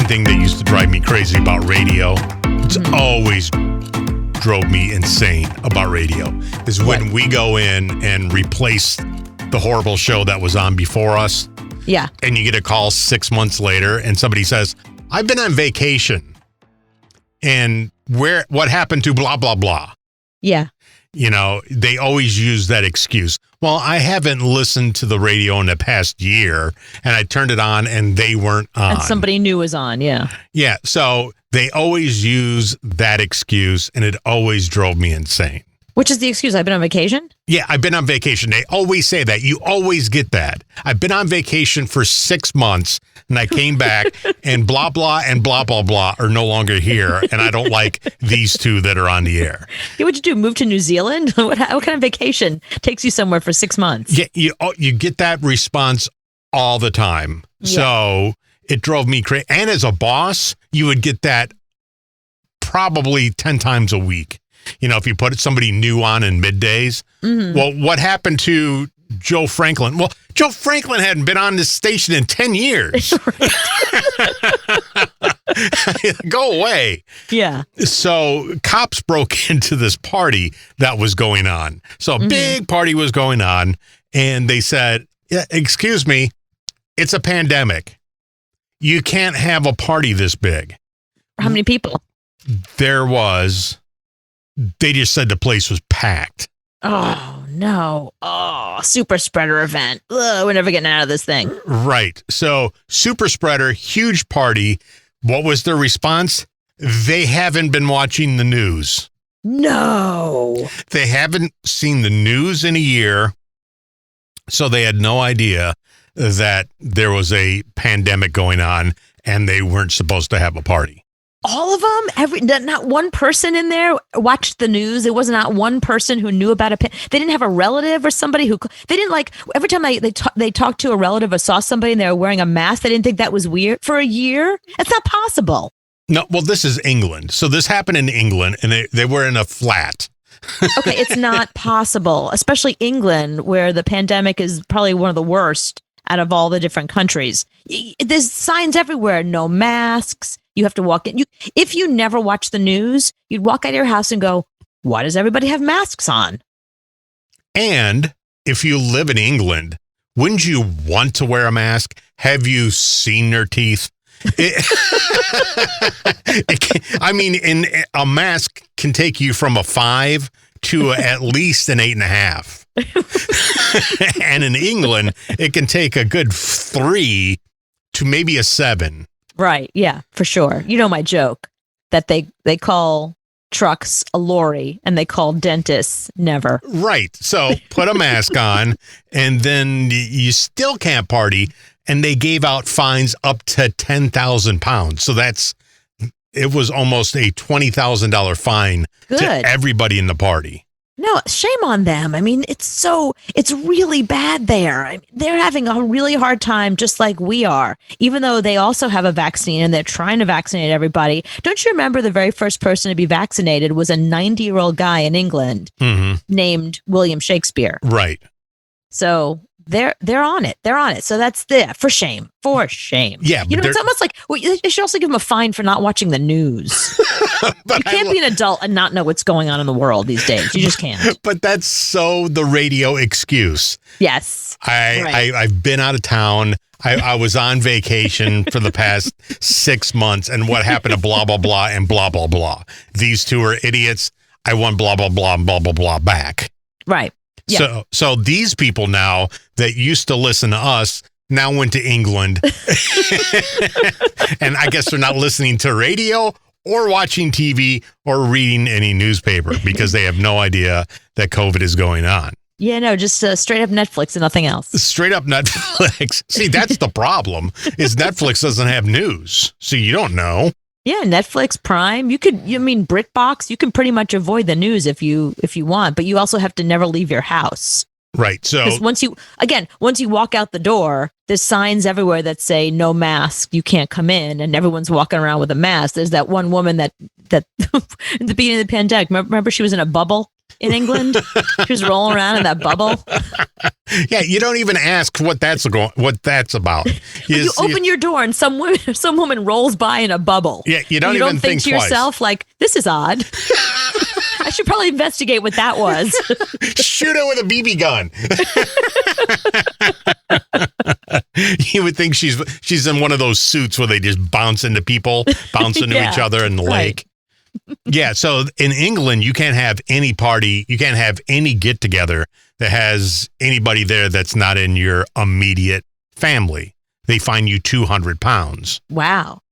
one thing that used to drive me crazy about radio. It's always drove me insane about radio is when we go in and replace the horrible show that was on before us. Yeah. And you get a call 6 months later and somebody says, I've been on vacation. And what happened to blah, blah, blah? Yeah. You know, they always use that excuse. Well, I haven't listened to the radio in the past year, and I turned it on and they weren't on. And somebody new was on, yeah. Yeah, so they always use that excuse, and it always drove me insane. Which is the excuse? I've been on vacation? Yeah, I've been on vacation. They always say that. You always get that. I've been on vacation for 6 months, and I came back, and blah, blah, and blah, blah, blah are no longer here, and I don't like these two that are on the air. Yeah, what'd you do, move to New Zealand? What kind of vacation takes you somewhere for 6 months? Yeah, you get that response all the time. Yeah. So it drove me crazy. And as a boss, you would get that probably 10 times a week. You know, if you put somebody new on in middays. Mm-hmm. Well, what happened to Joe Franklin? Well, Joe Franklin hadn't been on this station in 10 years. Go away. Yeah. So cops broke into this party that was going on. So a big party was going on. And they said, excuse me, it's a pandemic. You can't have a party this big. How many people? They just said the place was packed. Oh, no. Oh, super spreader event. Ugh, we're never getting out of this thing. Right. So super spreader, huge party. What was their response? They haven't been watching the news. No. They haven't seen the news in a year. So they had no idea that there was a pandemic going on and they weren't supposed to have a party. All of them? Not one person in there watched the news. There was not one person who knew about they didn't have a relative or somebody who they didn't like. Every time they talked to a relative or saw somebody and they were wearing a mask, they didn't think that was weird for a year. It's not possible. No, well, this is England. So this happened in England and they were in a flat. Okay, it's not possible, especially England, where the pandemic is probably one of the worst out of all the different countries. There's signs everywhere, no masks. You have to walk in. If you never watch the news, you'd walk out of your house and go, why does everybody have masks on? And if you live in England, wouldn't you want to wear a mask? Have you seen their teeth? A mask can take you from a 5 to at least an 8.5. And in England, it can take a good 3 to maybe a 7. Right. Yeah, for sure. You know my joke that they call trucks a lorry and they call dentists never. Right. So put a mask on and then you still can't party. And they gave out fines up to 10,000 pounds. So it was almost a $20,000 fine to everybody in the party. No, shame on them. I mean, it's really bad there. I mean, they're having a really hard time just like we are, even though they also have a vaccine and they're trying to vaccinate everybody. Don't you remember the very first person to be vaccinated was a 90-year-old guy in England named William Shakespeare. Right. So they're on it. They're on it. So that's there for shame. For shame. Yeah. You know, it's almost like they should also give them a fine for not watching the news. You can't be an adult and not know what's going on in the world these days. You just can't. But that's so the radio excuse. Yes. I've been out of town. I was on vacation for the past 6 months. And what happened to blah, blah, blah and blah, blah, blah. These two are idiots. I want blah, blah, blah and blah, blah, blah back. Right. Yeah. So these people now that used to listen to us now went to England. And I guess they're not listening to radio or watching TV or reading any newspaper because they have no idea that COVID is going on. Yeah, no, just straight up Netflix and nothing else. Straight up Netflix. See, that's the problem is Netflix doesn't have news. So you don't know. Yeah, Netflix, Prime. BritBox. You can pretty much avoid the news if you want, but you also have to never leave your house. Right. So because once you walk out the door, there's signs everywhere that say no mask, you can't come in, and everyone's walking around with a mask. There's that one woman that in the beginning of the pandemic, remember she was in a bubble in England? She was rolling around in that bubble. Yeah, you don't even ask what that's about. You open your door and some woman rolls by in a bubble. Yeah, you don't even think to twice. yourself like, this is odd. I should probably investigate what that was. Shoot her with a BB gun. You would think she's in one of those suits where they just bounce into people, bounce into each other in the lake. Yeah, so in England, you can't have any party, you can't have any get together that has anybody there that's not in your immediate family. They fine you £200. Wow.